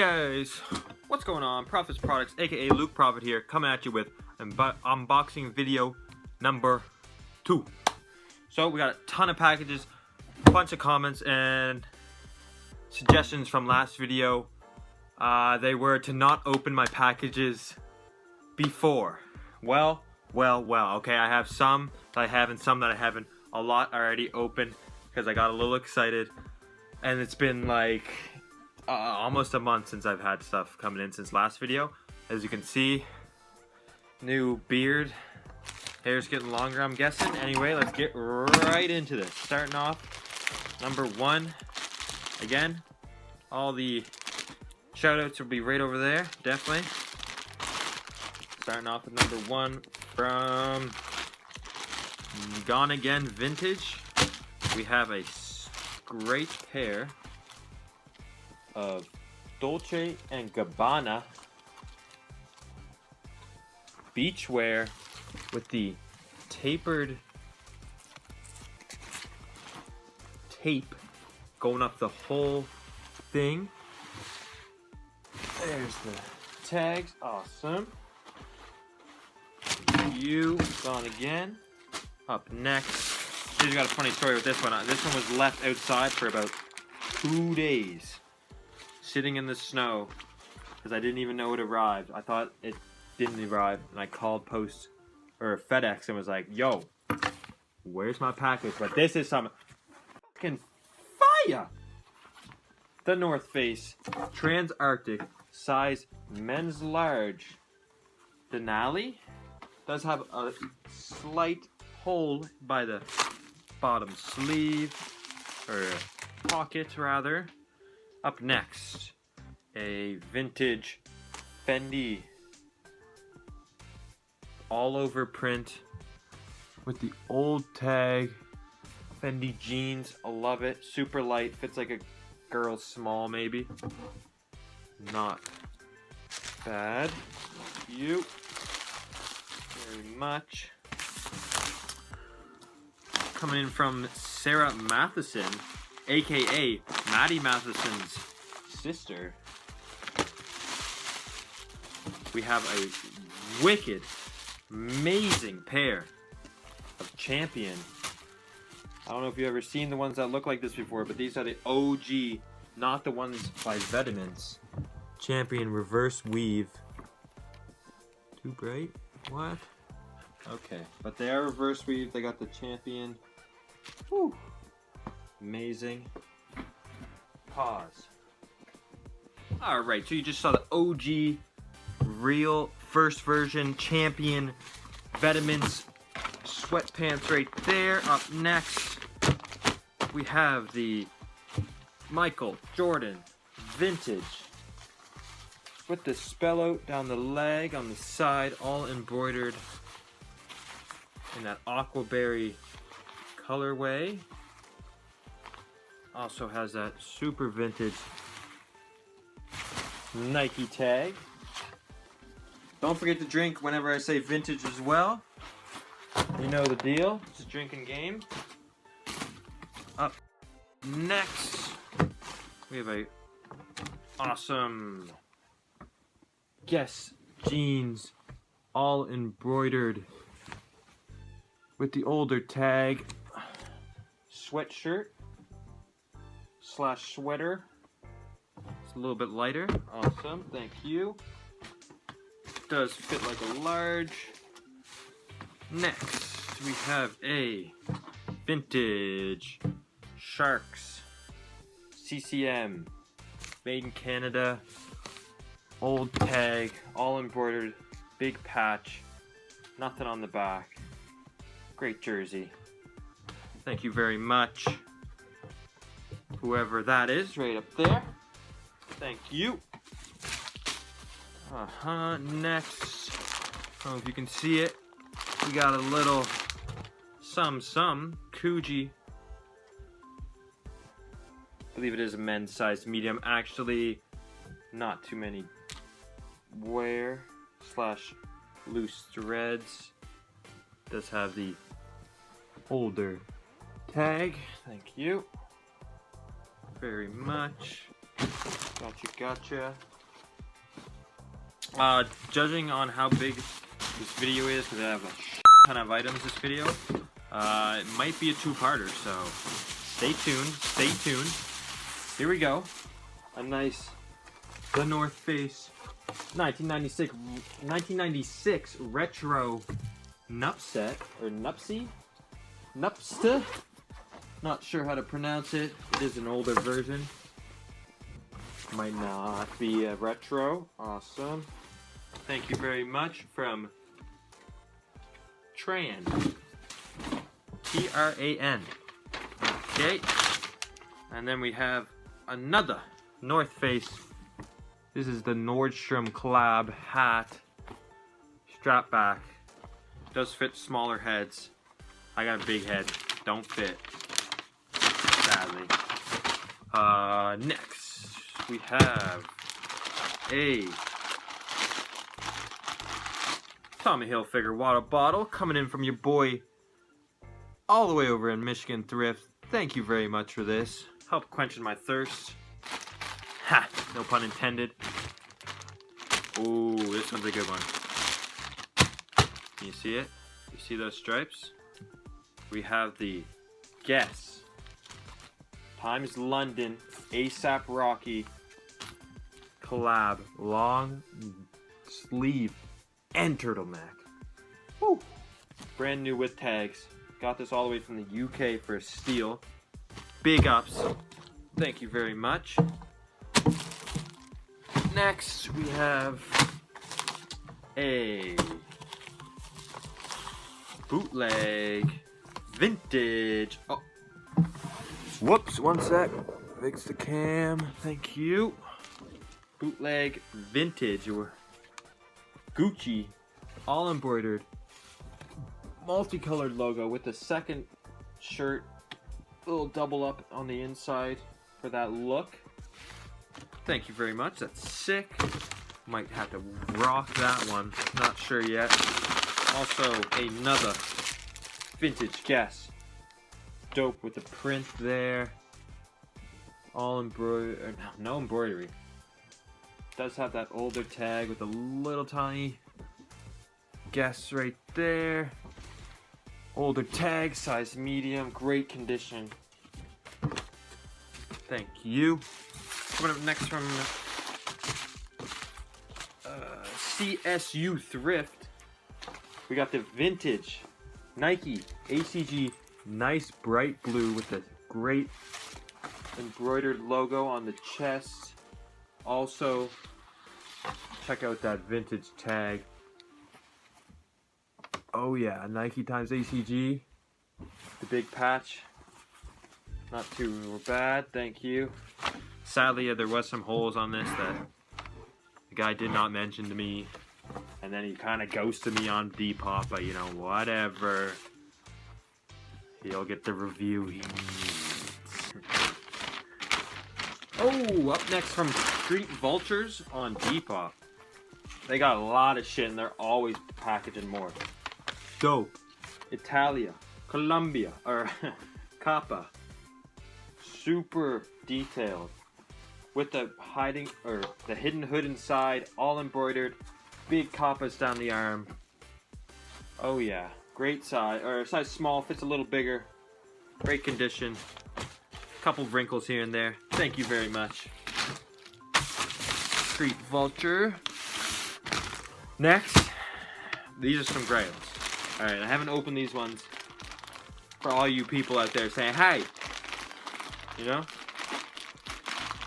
Hey guys, what's going on? ProfittProducts, aka Luke Profit here, coming at you with unboxing video number 2. So we got a ton of packages, a bunch of comments and suggestions from last video. They were to not open my packages before. Well, okay, I have some that I have and some that I haven't. A lot already open because I got a little excited, and it's been like almost a month since I've had stuff coming in since last video. As you can see, new beard, hair's getting longer, I'm guessing. Anyway, let's get right into this. Starting off, number 1, again, all the shout outs will be right over there, definitely. Starting off with number 1 from Gone Again Vintage. We have a great pair of Dolce & Gabbana beachwear with the tapered tape going up the whole thing. There's the tags, awesome. You, Gone Again. Up next, she's got a funny story with this one. This one was left outside for about 2 days. Sitting in the snow because I didn't even know it arrived. I thought it didn't arrive, and I called Post or FedEx and was like, "Yo, where's my package?" But this is some fucking fire. The North Face Trans-Arctic size men's large Denali does have a slight hole by the bottom sleeve or pocket rather. Up next, a vintage Fendi all over print with the old tag. Fendi jeans, I love it. Super light, fits like a girl's small maybe. Not bad. Thank you very much. Coming in from Sarah Matheson, aka Matty Matheson's sister. We have a wicked, amazing pair of Champion. I don't know if you've ever seen the ones that look like this before, but these are the OG, not the ones by Vetements. Champion reverse weave. Too bright? What? Okay, but they are reverse weave. They got the Champion. Whew. Amazing. Pause. Alright, so you just saw the OG, real, first version, Champion, Vetements, sweatpants right there. Up next, we have the Michael Jordan Vintage with the spell out down the leg, on the side, all embroidered in that aquaberry colorway. Also has that super vintage Nike tag. Don't forget to drink whenever I say vintage as well. You know the deal. It's a drinking game. Up next, we have a awesome Guess jeans, all embroidered with the older tag sweatshirt slash sweater. It's a little bit lighter. Awesome, thank you. Does fit like a large. Next, we have a vintage Sharks CCM, made in Canada, old tag, all embroidered, big patch, nothing on the back. Great jersey. Thank you very much, whoever that is right up there. Thank you. Next, I don't know if you can see it, we got a little some Coogee. I believe it is a men's size medium. Actually, not too many wear slash loose threads. Does have the older tag. Thank you very much. Gotcha. Judging on how big this video is, because I have a ton of items this video, it might be a two-parter, so stay tuned. Here we go. A nice The North Face 1996 retro nupset, or nupsie? Nupsta? Not sure how to pronounce it. It is an older version. Might not be a retro. Awesome. Thank you very much from Tran. T-R-A-N. Okay. And then we have another North Face. This is the Nordstrom collab hat. Strap back. Does fit smaller heads. I got a big head. Don't fit. Sadly. Next we have a Tommy Hilfiger water bottle coming in from your boy all the way over in Michigan Thrift. Thank you very much for this. Help quenching my thirst. Ha! No pun intended. Ooh, this one's a good one. Can you see it? You see those stripes? We have the Guess Times London ASAP Rocky collab long sleeve and turtleneck. Woo! Brand new with tags. Got this all the way from the UK for a steal. Big ups. Thank you very much. Next we have a bootleg vintage. Oh, whoops, one sec. Fix the cam. Thank you. Bootleg vintage or Gucci, all embroidered, multicolored logo with the second shirt, little double up on the inside for that look. Thank you very much. That's sick. Might have to rock that one. Not sure yet. Also, another vintage Guess. Dope with the print there. All embroidered. No embroidery. Does have that older tag with a little tiny Guess right there. Older tag, size medium, great condition. Thank you. Coming up next from CSU Thrift, we got the vintage Nike ACG, nice bright blue with the great embroidered logo on the chest. Also, check out that vintage tag. Oh yeah, Nike times ACG, the big patch. Not too bad, thank you. Sadly, there was some holes on this that the guy did not mention to me, and then he kind of ghosted me on Depop, but you know, whatever. He'll get the review he needs. Oh, up next from Street Vultures on Depop. They got a lot of shit and they're always packaging more. Dope. Italia, Colombia, or Kappa. Super detailed. With the hiding, or the hidden hood inside, all embroidered. Big Kappas down the arm. Oh yeah. Great size, or size small, fits a little bigger. Great condition. Couple wrinkles here and there. Thank you very much. Street Vulture. Next, these are some grails. Alright, I haven't opened these ones. For all you people out there saying, hey! You know?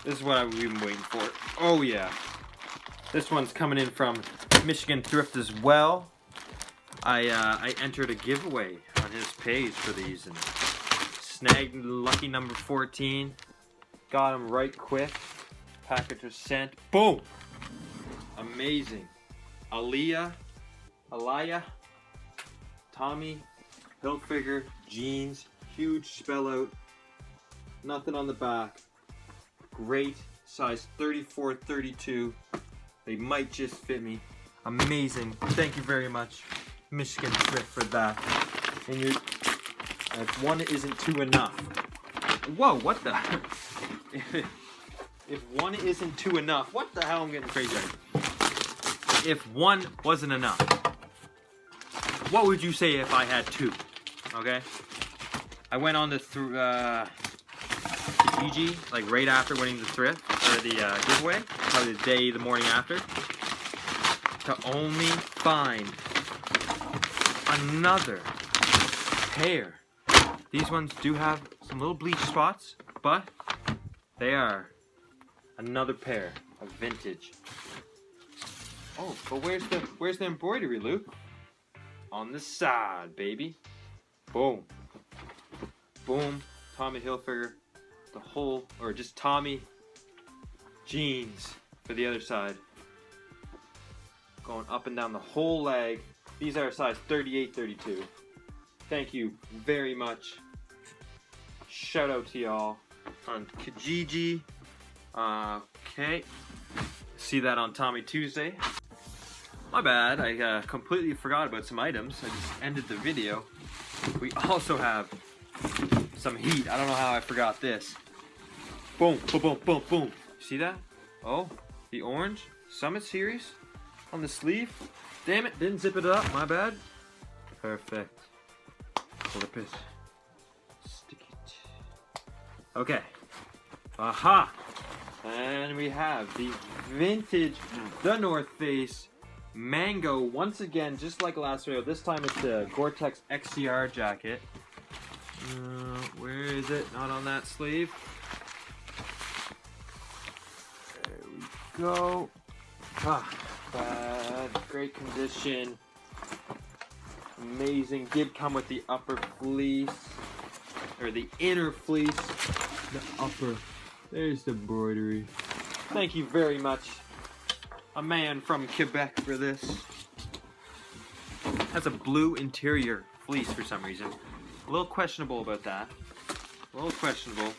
This is what I've been waiting for. Oh yeah. This one's coming in from Michigan Thrift as well. I entered a giveaway on his page for these and snagged lucky number 14. Got them right quick. Package was sent. Boom! Amazing. Aaliyah, Tommy Hilfiger jeans. Huge spell out. Nothing on the back. Great. Size 34, 32. They might just fit me. Amazing. Thank you very much, Michigan Thrift, for that. And you, if one isn't two enough. Whoa, what the? If one isn't two enough, what the hell? I'm getting crazy. if one wasn't enough, what would you say if I had two? Okay? I went on to Kijiji, like right after winning the thrift, or the giveaway, probably the morning after, to only find another pair. These ones do have some little bleach spots, but they are another pair of vintage. Oh, but where's the embroidery, Luke? On the side, baby. Boom. Boom. Tommy Hilfiger. The whole, or just Tommy jeans for the other side. Going up and down the whole leg. These are size 38, 32. Thank you very much. Shout out to y'all on Kijiji. Okay. See that on Tommy Tuesday. My bad, I completely forgot about some items. I just ended the video. We also have some heat. I don't know how I forgot this. Boom, boom, boom, boom, boom. See that? Oh, the orange Summit Series on the sleeve. Damn it, didn't zip it up, my bad. Perfect. Flip it. Stick it. Okay. Aha! And we have the vintage, the North Face Mango, once again, just like last video. This time it's the Gore-Tex XCR jacket. Where is it? Not on that sleeve. There we go. Ah, bad. Great condition. Amazing. Did come with the upper fleece, or the inner fleece. The upper. There's the embroidery. Thank you very much. A man from Quebec for this. Has a blue interior fleece for some reason. A little questionable about that. A little questionable.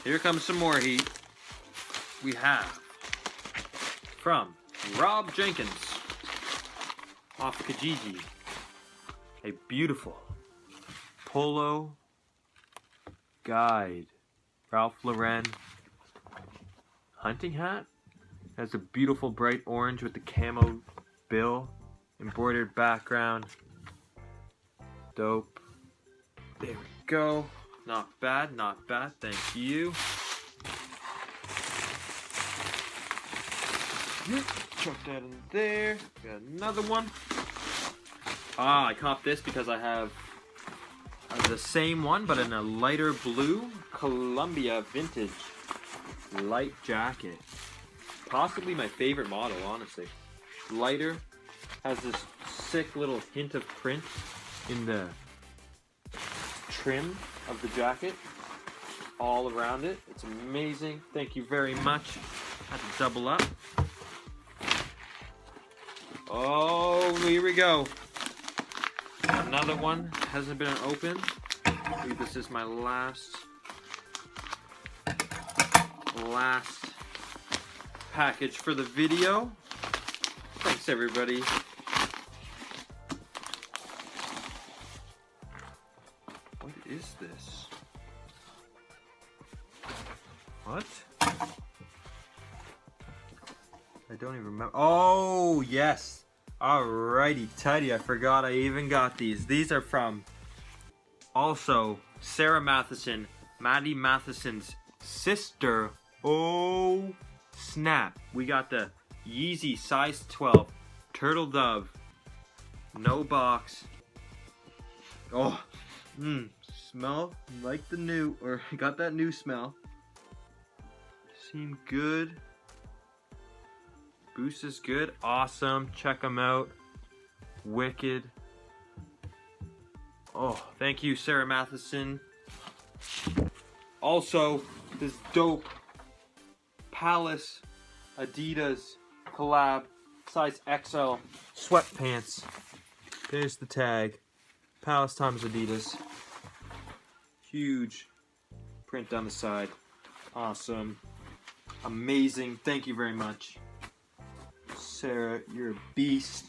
Here comes some more heat. We have from Rob Jenkins off Kijiji, a beautiful polo guide Ralph Lauren hunting hat. Has a beautiful bright orange with the camo bill, embroidered background. Dope. There we go. Not bad, not bad. Thank you. Chuck that in there. Got another one. Ah, I copped this because I have the same one, but in a lighter blue Columbia vintage light jacket. Possibly my favorite model, honestly. Lighter, has this sick little hint of print in the trim of the jacket, all around it. It's amazing. Thank you very much. Had to double up. Oh, here we go. Another one hasn't been opened. I believe this is my last package for the video. Thanks, everybody. What is this? What? I don't even remember. Oh, yes. Alrighty, tidy. I forgot I even got these. These are from also Sarah Matheson, Matty Matheson's sister. Oh, snap. We got the YEEZYS size 12 Turtle Dove. No box. Oh, smell like the new, or got that new smell. Seem good. Boost is good. Awesome. Check them out. Wicked. Oh, thank you, Sarah Matheson. Also, this dope Palace Adidas collab size XL sweatpants. There's the tag. Palace times Adidas. Huge print down the side. Awesome. Amazing. Thank you very much, Sarah. You're a beast.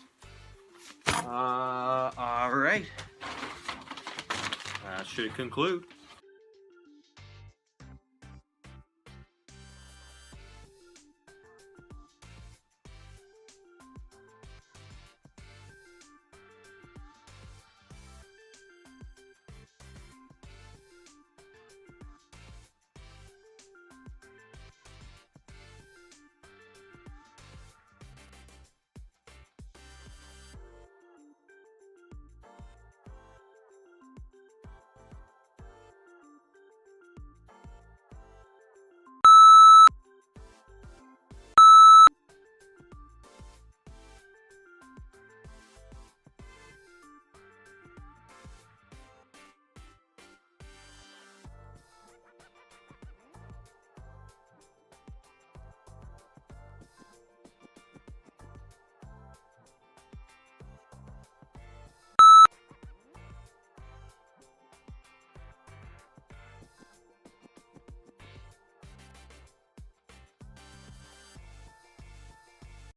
Alright. That should conclude.